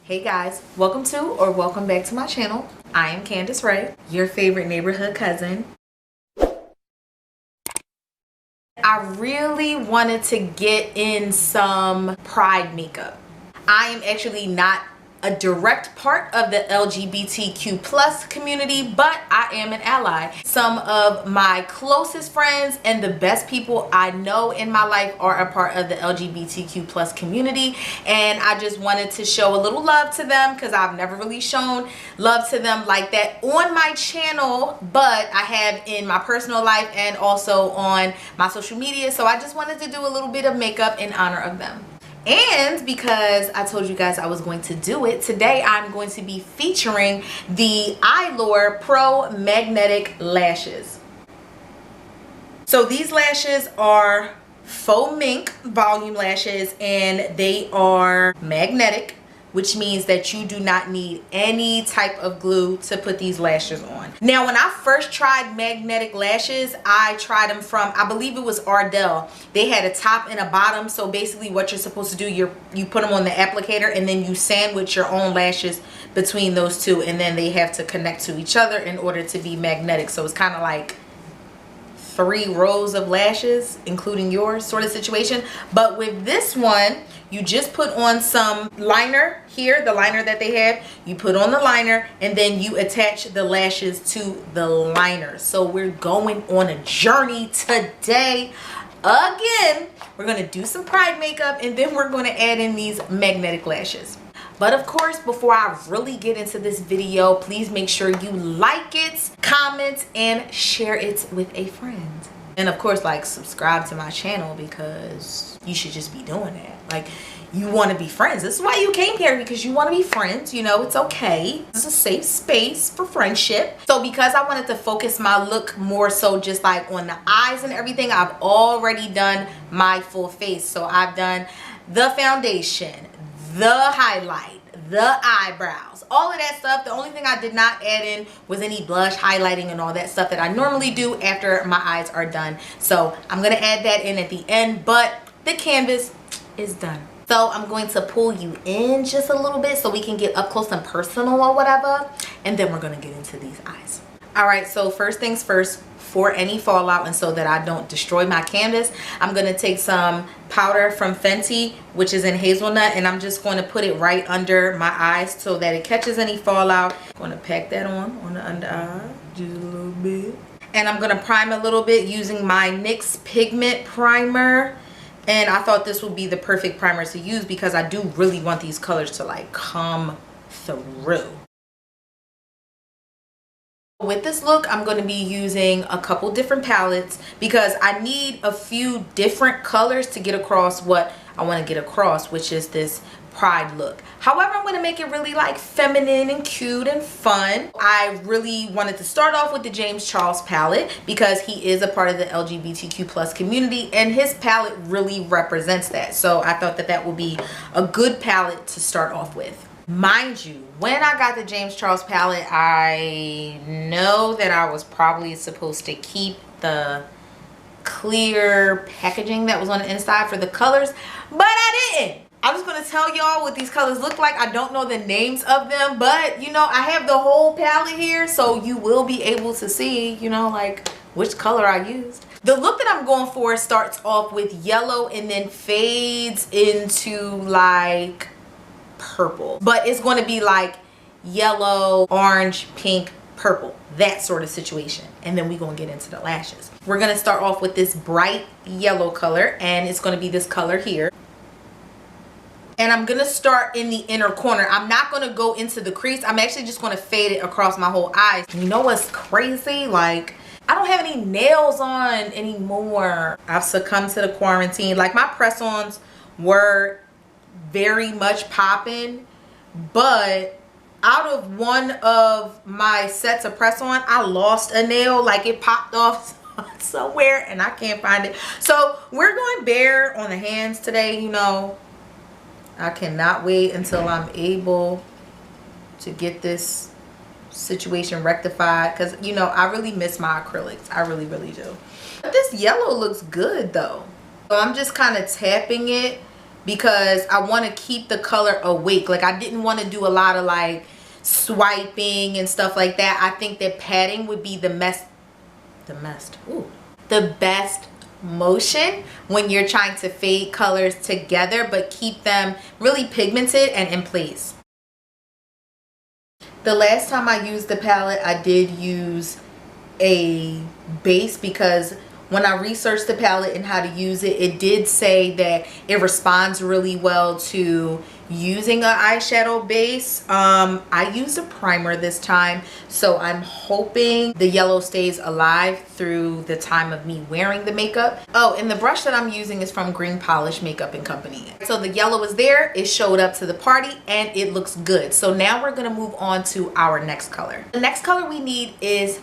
Hey guys, welcome to or welcome back to my channel. I am Candace Ray, your favorite neighborhood cousin. I really wanted to get in some pride makeup. I am actually not a direct part of the LGBTQ plus community, but I am an ally. Some of my closest friends and the best people I know in my life are a part of the LGBTQ plus community, and I just wanted to show a little love to them because I've never really shown love to them like that on my channel, but I have in my personal life and also on my social media. So I just wanted to do a little bit of makeup in honor of them. And because I told you guys I was going to do it, today I'm going to be featuring the Allure Pro Magnetic Lashes. So these lashes are faux mink volume lashes, and they are magnetic, which means that you do not need any type of glue to put these lashes on. Now, when I first tried magnetic lashes, I tried them from, I believe it was Ardell. They had a top and a bottom, so basically what you're supposed to do, you put them on the applicator and then you sandwich your own lashes between those two, and then they have to connect to each other in order to be magnetic. So it's kind of like 3 rows of lashes, including yours, sort of situation. But with this one, you just put on some liner here, the liner that they have. You put on the liner and then you attach the lashes to the liner. So we're going on a journey today. Again, we're going to do some pride makeup and then we're going to add in these magnetic lashes. But of course, before I really get into this video, please make sure you like it, comment, and share it with a friend. And of course, like, subscribe to my channel because you should just be doing that. Like, you want to be friends. This is why you came here, because you want to be friends. You know, it's okay. This is a safe space for friendship. So because I wanted to focus my look more so just like on the eyes and everything, I've already done my full face. So I've done the foundation, the highlight, the eyebrows, all of that stuff. The only thing I did not add in was any blush, highlighting, and all that stuff that I normally do after my eyes are done. So I'm going to add that in at the end, but the canvas is done. So I'm going to pull you in just a little bit so we can get up close and personal or whatever, and then we're going to get into these eyes. All right, so first things first, for any fallout and so that I don't destroy my canvas, I'm going to take some powder from Fenty, which is in hazelnut, and I'm just going to put it right under my eyes so that it catches any fallout. I'm going to pack that on the under eye just a little bit, and I'm going to prime a little bit using my NYX pigment primer. And I thought this would be the perfect primer to use because I do really want these colors to like come through. With this look, I'm going to be using a couple different palettes because I need a few different colors to get across what I want to get across, which is this pride look. However, I'm going to make it really like feminine and cute and fun. I really wanted to start off with the James Charles palette because he is a part of the LGBTQ plus community and his palette really represents that. So I thought that that would be a good palette to start off with. Mind you, when I got the James Charles palette, I know that I was probably supposed to keep the clear packaging that was on the inside for the colors, but I didn't. I'm just going to tell y'all what these colors look like. I don't know the names of them, but you know, I have the whole palette here, so you will be able to see, you know, like which color I used. The look that I'm going for starts off with yellow and then fades into like purple, but it's going to be like yellow, orange, pink, purple, that sort of situation. And then we're going to get into the lashes. We're going to start off with this bright yellow color, and it's going to be this color here. And I'm going to start in the inner corner. I'm not going to go into the crease. I'm actually just going to fade it across my whole eyes. You know what's crazy? Like, I don't have any nails on anymore. I've succumbed to the quarantine. Like, my press-ons were very much popping, but out of one of my sets of press-on, I lost a nail. Like, it popped off somewhere and I can't find it. So we're going bare on the hands today. You know, I cannot wait until I'm able to get this situation rectified because, you know, I really miss my acrylics. I really, really do. But this yellow looks good though. So I'm just kind of tapping it because I want to keep the color awake. Like I didn't want to do a lot of like swiping and stuff like that. I think that patting would be the best motion when you're trying to fade colors together but keep them really pigmented and in place. The last time I used the palette, I did use a base because when I researched the palette and how to use it, it did say that it responds really well to using an eyeshadow base. I used a primer this time, so I'm hoping the yellow stays alive through the time of me wearing the makeup. Oh, and the brush that I'm using is from Green Polish Makeup and Company. So the yellow is there, it showed up to the party, and it looks good. So now we're gonna move on to our next color. The next color we need is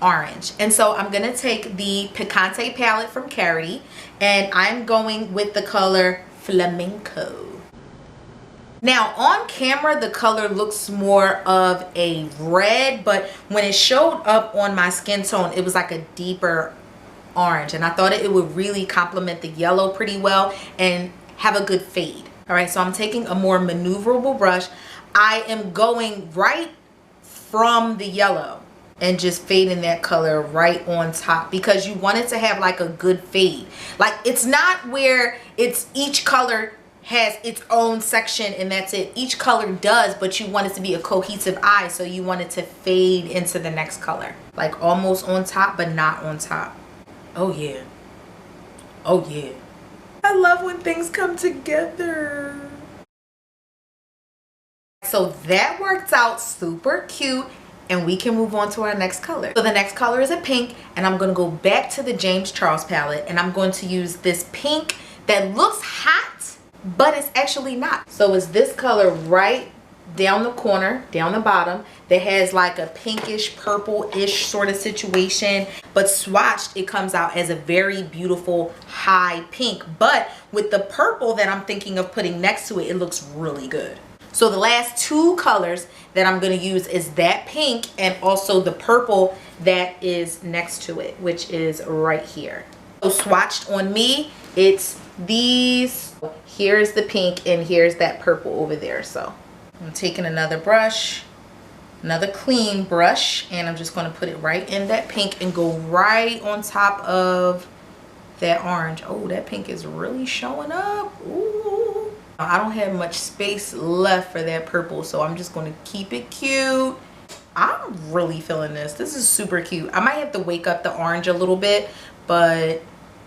orange, and so I'm gonna take the Picante palette from Karity, and I'm going with the color Flamenco. Now on camera the color looks more of a red, but when it showed up on my skin tone it was like a deeper orange, and I thought it would really complement the yellow pretty well and have a good fade. All right, so I'm taking a more maneuverable brush. I am going right from the yellow and just fading that color right on top because you want it to have like a good fade. Like it's not where it's each color has its own section and that's it. Each color does, but you want it to be a cohesive eye, so you want it to fade into the next color. Like almost on top, but not on top. Oh yeah. Oh yeah. I love when things come together. So that worked out super cute, and we can move on to our next color. So the next color is a pink, and I'm gonna go back to the James Charles palette, and I'm going to use this pink that looks hot, but it's actually not. So it's this color right down the corner, down the bottom, that has like a pinkish purple-ish sort of situation, but swatched it comes out as a very beautiful high pink. But with the purple that I'm thinking of putting next to it, it looks really good. So the last two colors that I'm going to use is that pink and also the purple that is next to it, which is right here. So swatched on me, it's these. Here's the pink and here's that purple over there. So I'm taking another brush, another clean brush, and I'm just going to put it right in that pink and go right on top of that orange. Oh, that pink is really showing up. Ooh. I don't have much space left for that purple, so I'm just going to keep it cute. I'm really feeling this. This is super cute. I might have to wake up the orange a little bit, but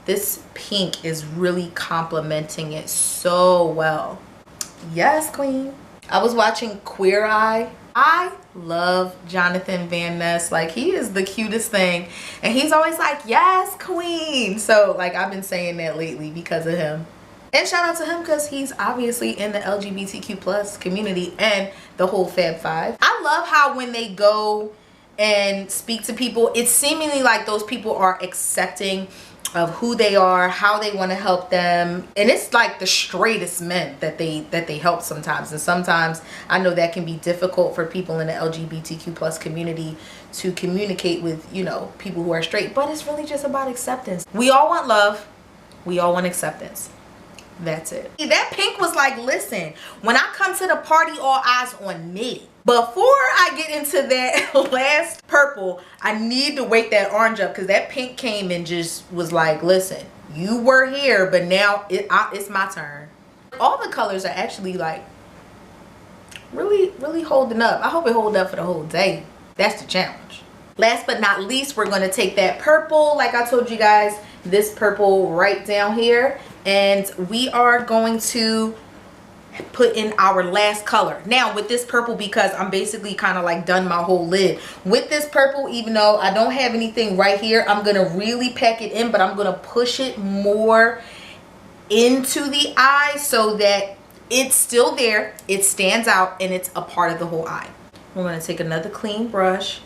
this pink is really complementing it so well. Yes, queen. I was watching Queer Eye. I love Jonathan Van Ness. Like, he is the cutest thing, and he's always like, yes, queen. So like, I've been saying that lately because of him. And shout out to him because he's obviously in the LGBTQ plus community and the whole Fab Five. I love how when they go and speak to people, it's seemingly like those people are accepting of who they are, how they want to help them, and it's like the straightest men that they help sometimes. And sometimes I know that can be difficult for people in the LGBTQ plus community to communicate with, you know, people who are straight, but it's really just about acceptance. We all want love, we all want acceptance. That's it. That pink was like, listen, when I come to the party, all eyes on me. Before I get into that last purple, I need to wake that orange up because that pink came and just was like, listen, you were here, but now it's my turn. All the colors are actually like really holding up. I hope it holds up for the whole day. That's the challenge. Last but not least, we're going to take that purple, like I told you guys, this purple right down here, and we are going to put in our last color. Now with this purple, because I'm basically kind of like done my whole lid with this purple, even though I don't have anything right here, I'm gonna really pack it in, but I'm gonna push it more into the eye so that it's still there, it stands out, and it's a part of the whole eye. We're gonna take another clean brush.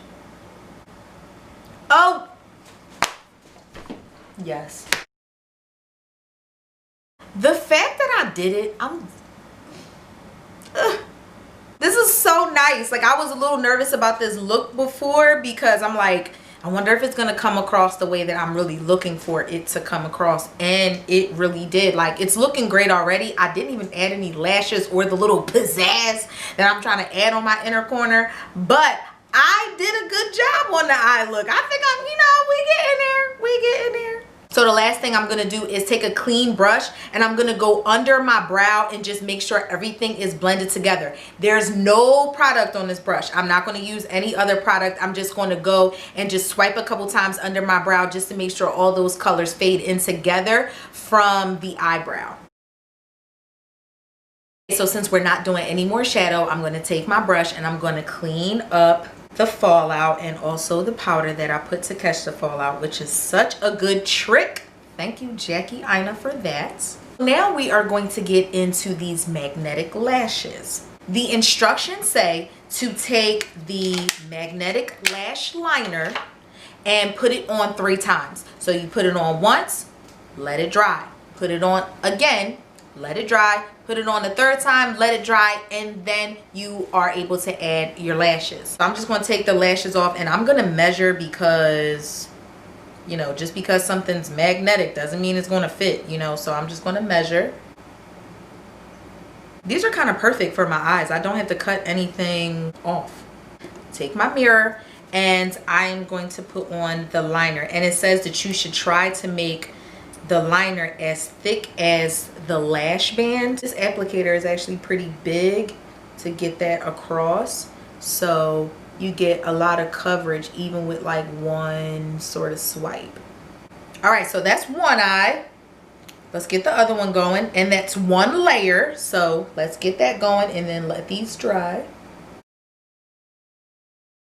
Oh yes, the fact that I did it, this is so nice. Like, I was a little nervous about this look before because I'm like, I wonder if it's gonna come across the way that I'm really looking for it to come across. And it really did. Like, it's looking great already. I didn't even add any lashes or the little pizzazz that I'm trying to add on my inner corner, but I did a good job on the eye look. I think I'm, we getting there. So the last thing I'm gonna do is take a clean brush and I'm gonna go under my brow and just make sure everything is blended together. There's no product on this brush. I'm not gonna use any other product. I'm just gonna go and just swipe a couple times under my brow just to make sure all those colors fade in together from the eyebrow. So since we're not doing any more shadow, I'm gonna take my brush and I'm gonna clean up the fallout and also the powder that I put to catch the fallout, which is such a good trick. Thank you, Jackie Ina, for that. Now we are going to get into these magnetic lashes. The instructions say to take the magnetic lash liner and put it on 3 times. So you put it on once, let it dry. Put it on again, let it dry. Put it on the 3rd time, let it dry, and then you are able to add your lashes. So I'm just going to take the lashes off and I'm going to measure because, you know, just because something's magnetic doesn't mean it's going to fit, you know, so I'm just going to measure. These are kind of perfect for my eyes. I don't have to cut anything off. Take my mirror and I'm going to put on the liner, and it says that you should try to make the liner as thick as the lash band. This applicator is actually pretty big to get that across, so you get a lot of coverage even with like one sort of swipe. All right, so that's one eye. Let's get the other one going, and that's 1 layer, so let's get that going and then let these dry.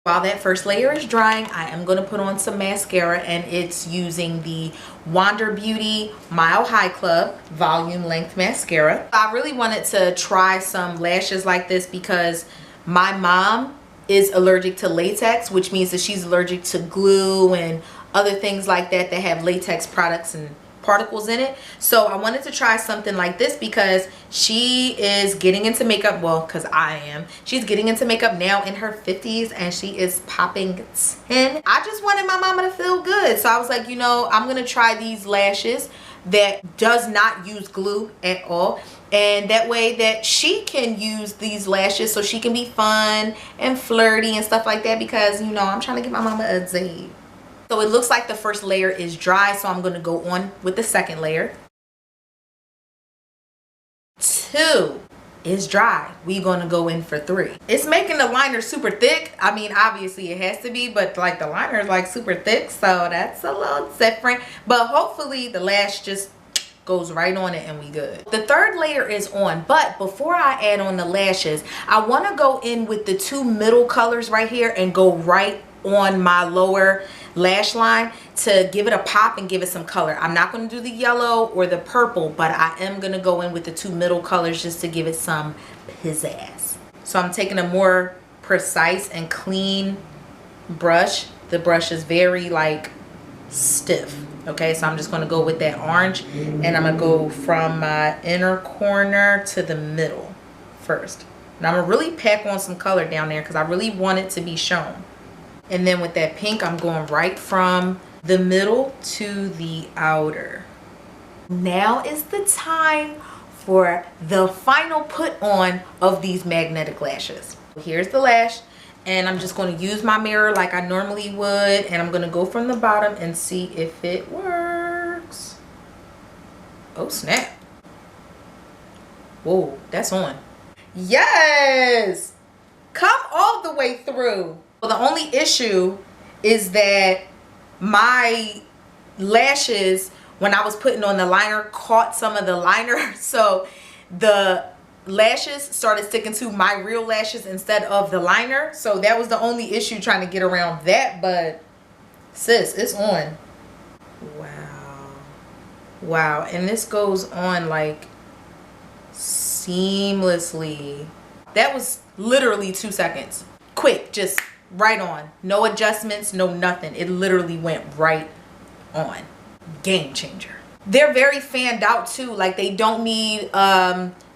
While that first layer is drying, I am going to put on some mascara, and it's using the Wander Beauty Mile High Club Volume Length Mascara. I really wanted to try some lashes like this because my mom is allergic to latex, which means that she's allergic to glue and other things like that that have latex products and particles in it. So I wanted to try something like this because she is getting into makeup, well, because I am. She's getting into makeup now in her 50s and she is popping 10. I just wanted my mama to feel good, so I was like, you know, I'm gonna try these lashes that does not use glue at all, and that way that she can use these lashes so she can be fun and flirty and stuff like that, because, you know, I'm trying to get my mama a date. So it looks like the first layer is dry, so I'm going to go on with the second layer. 2 is dry. We're going to go in for 3. It's making the liner super thick. I mean, obviously it has to be, but like the liner is like super thick, so that's a little different. But hopefully the lash just goes right on it and we good. The 3rd layer is on, but before I add on the lashes, I want to go in with the 2 middle colors right here and go right on my lower lash line to give it a pop and give it some color. I'm not going to do the yellow or the purple, but I am going to go in with the 2 middle colors just to give it some pizzazz. So I'm taking a more precise and clean brush. The brush is very like stiff. Okay, so I'm just going to go with that orange, and I'm going to go from my inner corner to the middle first. And I'm going to really pack on some color down there because I really want it to be shown. And then with that pink, I'm going right from the middle to the outer. Now is the time for the final put on of these magnetic lashes. Here's the lash, and I'm just going to use my mirror like I normally would, and I'm going to go from the bottom and see if it works. Oh snap. Whoa, that's on. Yes! Come all the way through. Well, the only issue is that my lashes, when I was putting on the liner, caught some of the liner, so the lashes started sticking to my real lashes instead of the liner. So that was the only issue, trying to get around that. But sis, it's on. Wow. And this goes on like seamlessly. That was literally 2 seconds. Quick, just right on. No adjustments, no nothing. It literally went right on. Game changer. They're very fanned out too. Like, they don't need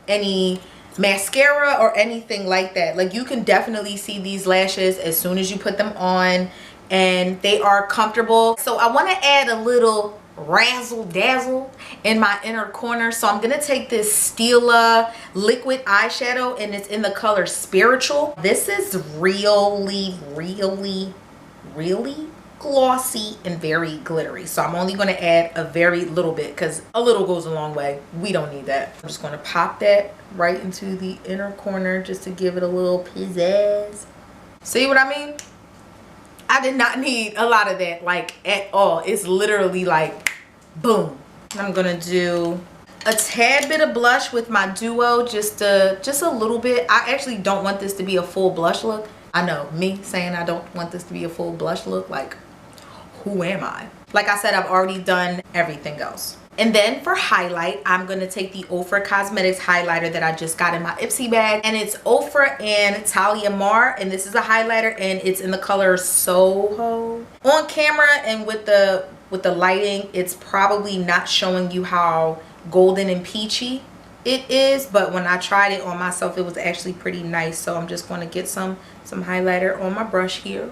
any mascara or anything like that. Like, you can definitely see these lashes as soon as you put them on. and they are comfortable. So I want to add a little razzle dazzle in my inner corner. So I'm going to take this Stila liquid eyeshadow, and it's in the color Spiritual. This is really glossy and very glittery, so I'm only going to add a very little bit because a little goes a long way. We don't need that. I'm just going to pop that right into the inner corner just to give it a little pizzazz. See what I mean? I did not need a lot of that, like, at all. It's literally like boom. I'm gonna do a tad bit of blush with my duo, just a little bit. I actually don't want this to be a full blush look. I know, me saying I don't want this to be a full blush look, like, who am I? Like I said, I've already done everything else. And then for highlight, I'm going to take the Ofra Cosmetics highlighter that I just got in my Ipsy bag. And it's Ofra and Talia Mar. And this is a highlighter, and it's in the color SoHo. On camera and with the lighting, it's probably not showing you how golden and peachy it is. But when I tried it on myself, it was actually pretty nice. So I'm just going to get some highlighter on my brush here.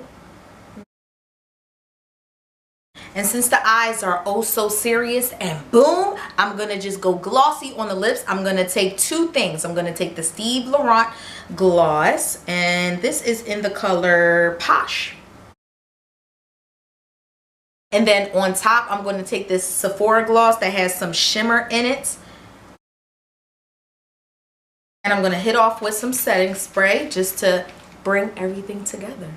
And since the eyes are oh so serious, and boom, I'm going to just go glossy on the lips. I'm going to take two things. I'm going to take the Steve Laurent gloss, and this is in the color Posh. And then on top, I'm going to take this Sephora gloss that has some shimmer in it. And I'm going to hit off with some setting spray just to bring everything together.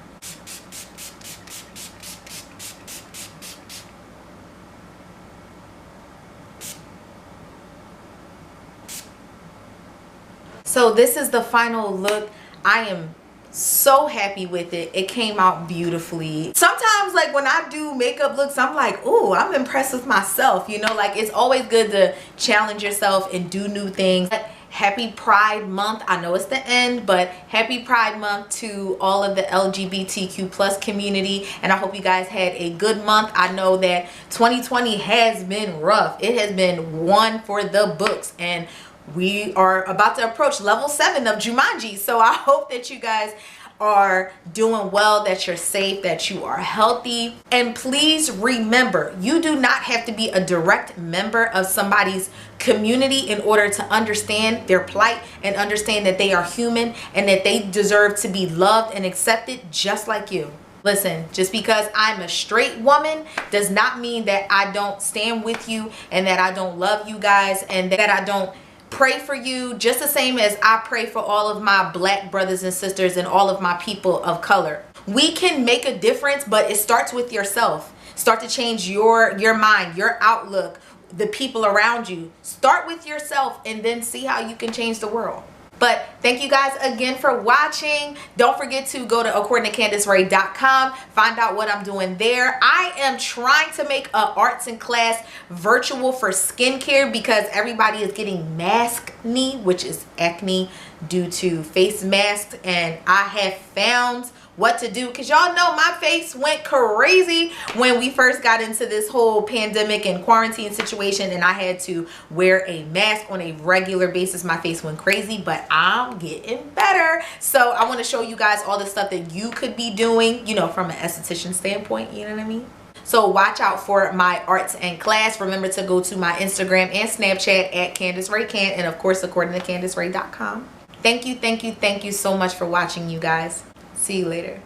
So this is the final look. I am so happy with it. It came out beautifully. Sometimes, like, when I do makeup looks, I'm like, oh, I'm impressed with myself. You know, like, it's always good to challenge yourself and do new things. Happy Pride Month. I know it's the end, but happy Pride Month to all of the LGBTQ plus community, and I hope you guys had a good month. I know that 2020 has been rough. It has been one for the books, and we are about to approach level 7 of Jumanji. So I hope that you guys are doing well, that you're safe, that you are healthy. And please remember, you do not have to be a direct member of somebody's community in order to understand their plight and understand that they are human and that they deserve to be loved and accepted just like you. Listen, just because I'm a straight woman does not mean that I don't stand with you and that I don't love you guys and that I don't pray for you, just the same as I pray for all of my black brothers and sisters and all of my people of color. We can make a difference, but it starts with yourself. Start to change your mind, your outlook, the people around you. Start with yourself and then see how you can change the world. But thank you guys again for watching. Don't forget to go to accordingtocandicerae.com, find out what I'm doing there. I am trying to make a arts and class virtual for skincare because everybody is getting maskne, which is acne due to face masks, and I have found what to do because y'all know my face went crazy when we first got into this whole pandemic and quarantine situation, and I had to wear a mask on a regular basis. My face went crazy, but I'm getting better. So I want to show you guys all the stuff that you could be doing, you know, from an esthetician standpoint, you know what I mean? So watch out for my arts and class. Remember to go to my Instagram and Snapchat at CandiceRayCan, and of course accordingtocandicerae.com. Thank you so much for watching, you guys. See you later.